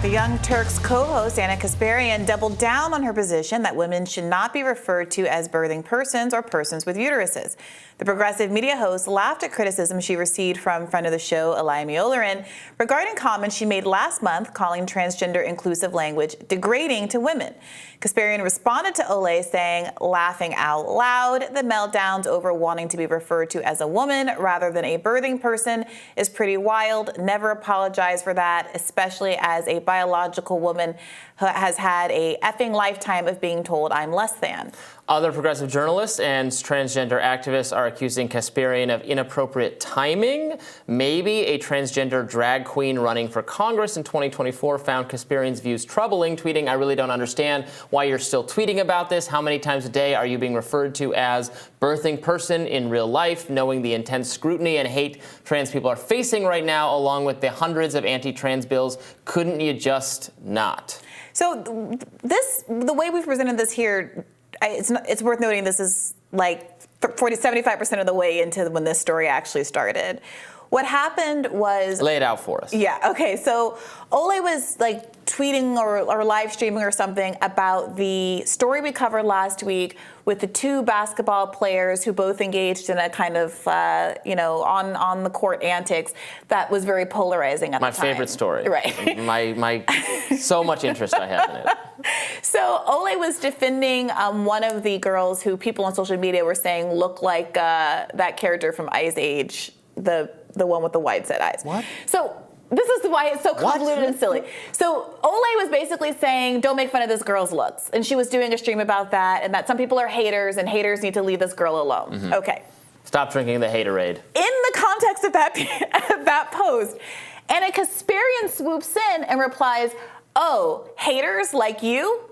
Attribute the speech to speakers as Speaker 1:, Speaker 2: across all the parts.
Speaker 1: The Young Turks co-host Ana Kasparian doubled down on her position that women should not be referred to as birthing persons or persons with uteruses. The progressive media host laughed at criticism she received from friend of the show, Elia Olerin, regarding comments she made last month calling transgender inclusive language degrading to women. Kasparian responded to Ole saying, laughing out loud, the meltdowns over wanting to be referred to as a woman rather than a birthing person is pretty wild. Never apologize for that, especially as a biological woman who has had a effing lifetime of being told I'm less than.
Speaker 2: Other progressive journalists and transgender activists are accusing Kasparian of inappropriate timing. Maybe a transgender drag queen running for Congress in 2024 found Kasparian's views troubling, tweeting, "I really don't understand why you're still tweeting about this. How many times a day are you being referred to as birthing person in real life, knowing the intense scrutiny and hate trans people are facing right now, along with the hundreds of anti-trans bills? Couldn't you just not?"
Speaker 1: So the way we've presented this here, it's worth noting this is like 75% of the way into when this story actually started. What happened was...
Speaker 2: Lay it out for us.
Speaker 1: Yeah, okay. So Ole was like tweeting or live streaming or something about the story we covered last week with the two basketball players who both engaged in a kind of, on the court antics that was very polarizing at the time.
Speaker 2: My favorite story.
Speaker 1: Right.
Speaker 2: my so much interest I have in it.
Speaker 1: So Ole was defending one of the girls who people on social media were saying looked like that character from Ice Age, the one with the wide set eyes.
Speaker 2: What?
Speaker 1: So this is why it's so convoluted and silly. So Ole was basically saying, don't make fun of this girl's looks. And she was doing a stream about that, and that some people are haters, and haters need to leave this girl alone. Mm-hmm. Okay.
Speaker 2: Stop drinking the haterade.
Speaker 1: In the context of that post, Ana Kasparian swoops in and replies, "Oh, haters like you?"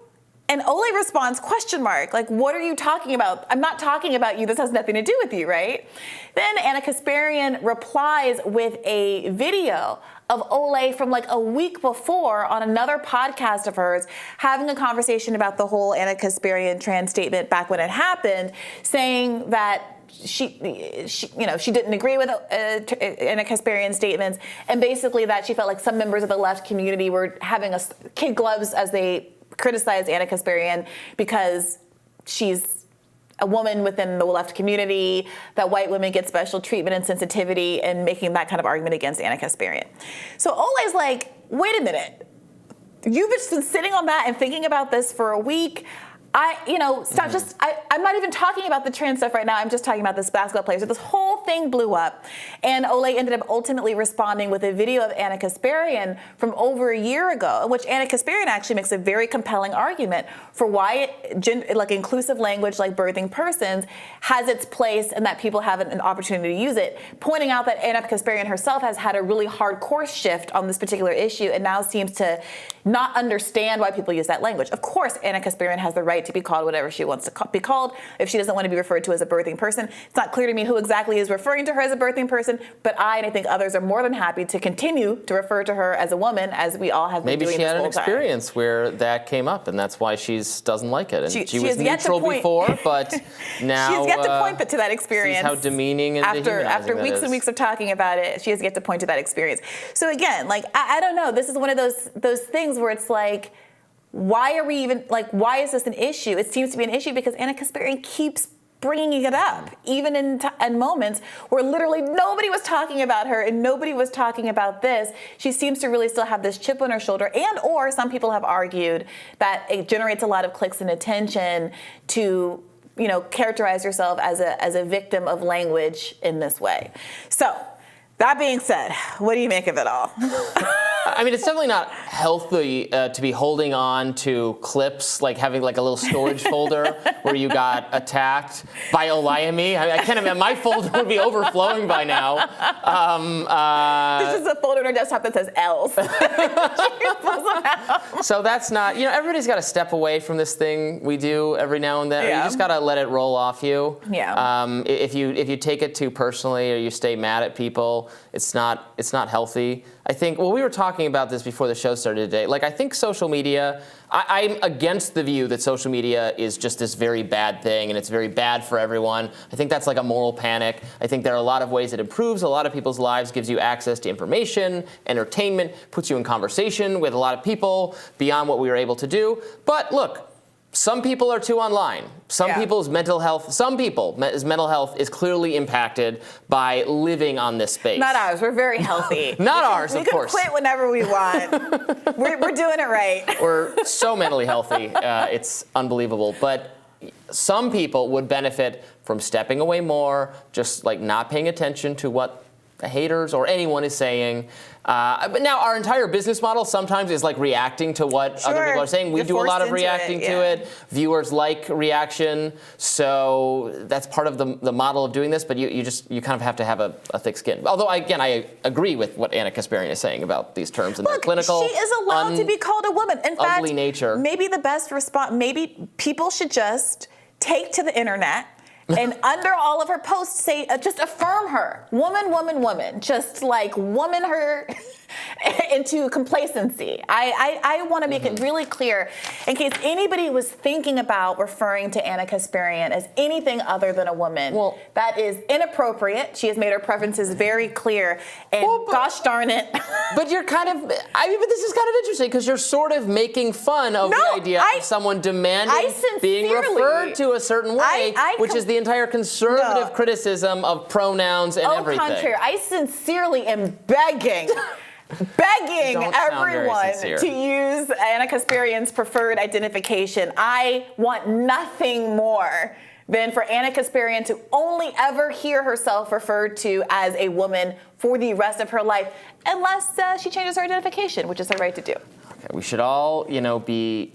Speaker 1: And Ole responds, question mark, like, what are you talking about? I'm not talking about you. This has nothing to do with you, right? Then Ana Kasparian replies with a video of Ole from like a week before on another podcast of hers, having a conversation about the whole Ana Kasparian trans statement back when it happened, saying that she didn't agree with Ana Kasparian's statements, and basically that she felt like some members of the left community were having kid gloves as they criticized Ana Kasparian because she's a woman within the left community, that white women get special treatment and sensitivity, and making that kind of argument against Ana Kasparian. So Ole's like, wait a minute, you've just been sitting on that and thinking about this for a week. I'm not even talking about the trans stuff right now. I'm just talking about this basketball player. So this whole thing blew up, and Ole ended up ultimately responding with a video of Ana Kasparian from over a year ago, in which Ana Kasparian actually makes a very compelling argument for why inclusive language like birthing persons has its place and that people have an opportunity to use it, pointing out that Ana Kasparian herself has had a really hard course shift on this particular issue and now seems to not understand why people use that language. Of course, Ana Kasparian has the right to be called whatever she wants to be called. If she doesn't want to be referred to as a birthing person, it's not clear to me who exactly is referring to her as a birthing person, but I think others are more than happy to continue to refer to her as a woman, as we all have been doing this whole time.
Speaker 2: Maybe she had an experience where that came up, and that's why she doesn't like it. And she was neutral before, but now
Speaker 1: she has yet to point to that experience.
Speaker 2: Sees how demeaning and
Speaker 1: after weeks and weeks of talking about it, she has yet to point to that experience. So again, I don't know. This is one of those things where it's like, why is this an issue? It seems to be an issue because Ana Kasparian keeps bringing it up, even in moments where literally nobody was talking about her and nobody was talking about this. She seems to really still have this chip on her shoulder, or some people have argued that it generates a lot of clicks and attention to, characterize yourself as a victim of language in this way. So, that being said, what do you make of it all?
Speaker 2: I mean, it's definitely not healthy to be holding on to clips, like having like a little storage folder where you got attacked by Oliami. I can't imagine. My folder would be overflowing by now.
Speaker 1: This is a folder on our desktop that says L's.
Speaker 2: So that's not, everybody's got to step away from this thing we do every now and then. Yeah. You just got to let it roll off you.
Speaker 1: Yeah.
Speaker 2: If you take it too personally or you stay mad at people, it's not healthy. I think, we were talking talking about this before the show started today. Like, I think social media, I'm against the view that social media is just this very bad thing and it's very bad for everyone. I think that's like a moral panic. I think there are a lot of ways it improves a lot of people's lives, gives you access to information, entertainment, puts you in conversation with a lot of people beyond what we were able to do. But look, some people are too online. Some people's mental health is clearly impacted by living on this space.
Speaker 1: Not ours. We're very healthy.
Speaker 2: Not ours, of course.
Speaker 1: We can quit whenever we want. We're doing it right.
Speaker 2: We're so mentally healthy. It's unbelievable. But some people would benefit from stepping away more, just like not paying attention to what the haters or anyone is saying. But now our entire business model sometimes is like reacting to what other people are saying. We do a lot of reacting to it. Viewers like reaction. So that's part of the model of doing this. But you kind of have to have a thick skin. Although, again, I agree with what Ana Kasparian is saying about these terms and their clinical,
Speaker 1: she is allowed to be called a woman. In fact,
Speaker 2: ugly nature.
Speaker 1: Maybe the best response, maybe people should just take to the internet and under all of her posts say, just affirm her. Woman, woman, woman. Just like woman her into complacency. I want to make it really clear in case anybody was thinking about referring to Ana Kasparian as anything other than a woman. Well, that is inappropriate. She has made her preferences very clear. And gosh darn it.
Speaker 2: But you're kind of, but this is kind of interesting because you're sort of making fun of the idea of someone demanding being referred to a certain way, which is the entire conservative criticism of pronouns and everything.
Speaker 1: Contrary, I sincerely am begging everyone to use Ana Kasparian's preferred identification. I want nothing more than for Ana Kasparian to only ever hear herself referred to as a woman for the rest of her life, unless she changes her identification, which is her right to do.
Speaker 2: Okay, we should all, be...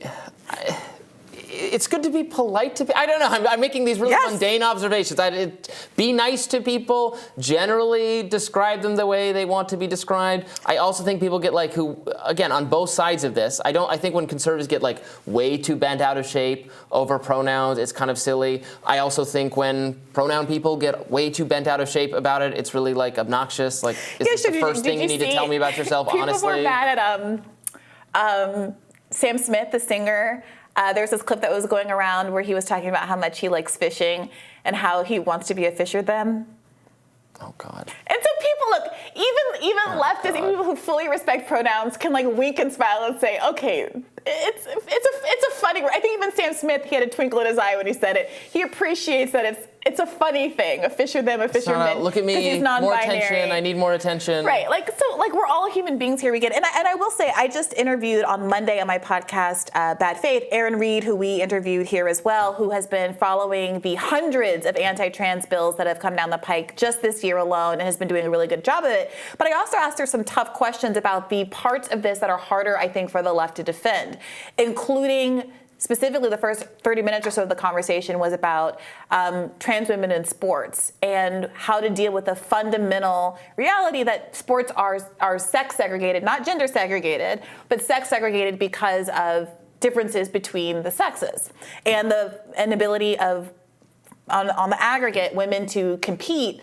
Speaker 2: It's good to be polite to people. I don't know. I'm making these really mundane observations. Be nice to people. Generally describe them the way they want to be described. I also think people get again, on both sides of this. I think when conservatives get way too bent out of shape over pronouns, it's kind of silly. I also think when pronoun people get way too bent out of shape about it, it's really obnoxious. Is this the first thing you need to tell me about yourself, honestly?
Speaker 1: People were mad at Sam Smith, the singer. There's this clip that was going around where he was talking about how much he likes fishing and how he wants to be a fisherman.
Speaker 2: Oh, God.
Speaker 1: And so people, look, even leftists, even people who fully respect pronouns can wink and smile and say, okay, it's a funny word. I think even Sam Smith, he had a twinkle in his eye when he said it. He appreciates that it's a funny thing, a fisherman.
Speaker 2: Look at me,
Speaker 1: he's
Speaker 2: more attention, I need more attention.
Speaker 1: Right, we're all human beings here. We get, and I will say, I just interviewed on Monday on my podcast, Bad Faith, Aaron Reed, who we interviewed here as well, who has been following the hundreds of anti-trans bills that have come down the pike just this year alone and has been doing a really good job of it. But I also asked her some tough questions about the parts of this that are harder, I think, for the left to defend, including specifically the first 30 minutes or so of the conversation was about trans women in sports and how to deal with the fundamental reality that sports are sex segregated, not gender segregated, but sex segregated because of differences between the sexes and the inability of, on the aggregate, women to compete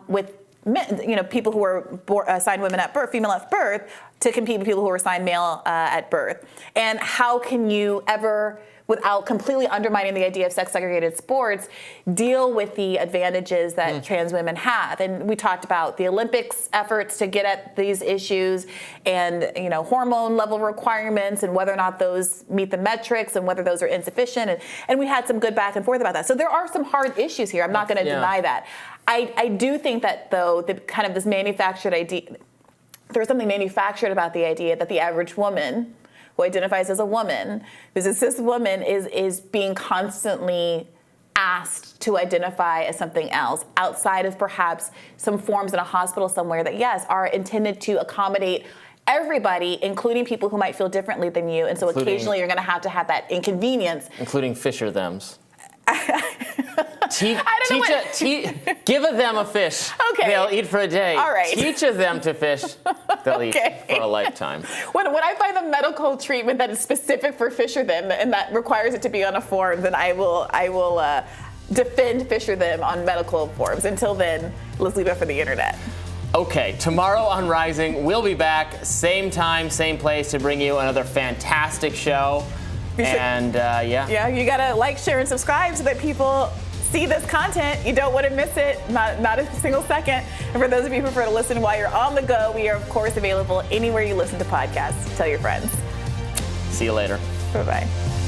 Speaker 1: with men, people who were assigned women at birth, female at birth, to compete with people who were assigned male at birth. And how can you ever, without completely undermining the idea of sex-segregated sports, deal with the advantages that trans women have? And we talked about the Olympics efforts to get at these issues and, hormone level requirements and whether or not those meet the metrics and whether those are insufficient. And we had some good back and forth about that. So there are some hard issues here. I'm not going to deny that. I do think that, though, the kind of this manufactured idea, there's something manufactured about the idea that the average woman who identifies as a woman, who's a cis woman, is being constantly asked to identify as something else outside of perhaps some forms in a hospital somewhere that, yes, are intended to accommodate everybody, including people who might feel differently than you. And so occasionally you're going to have that inconvenience.
Speaker 2: Including fisher-thems. Give them a fish.
Speaker 1: Okay.
Speaker 2: They'll eat for a day.
Speaker 1: All right.
Speaker 2: Teach them to fish. They'll eat for a lifetime.
Speaker 1: When I find the medical treatment that is specific for fisher-them and that requires it to be on a form, then I will defend fisher-them on medical forms. Until then, let's leave it for the internet.
Speaker 2: Okay, tomorrow on Rising, we'll be back, same time, same place, to bring you another fantastic show. And yeah.
Speaker 1: Yeah, you gotta like, share, and subscribe so that people see this content. You don't want to miss it, not a single second. And for those of you who prefer to listen while you're on the go, we are, of course, available anywhere you listen to podcasts. Tell your friends.
Speaker 2: See you later.
Speaker 1: Bye-bye.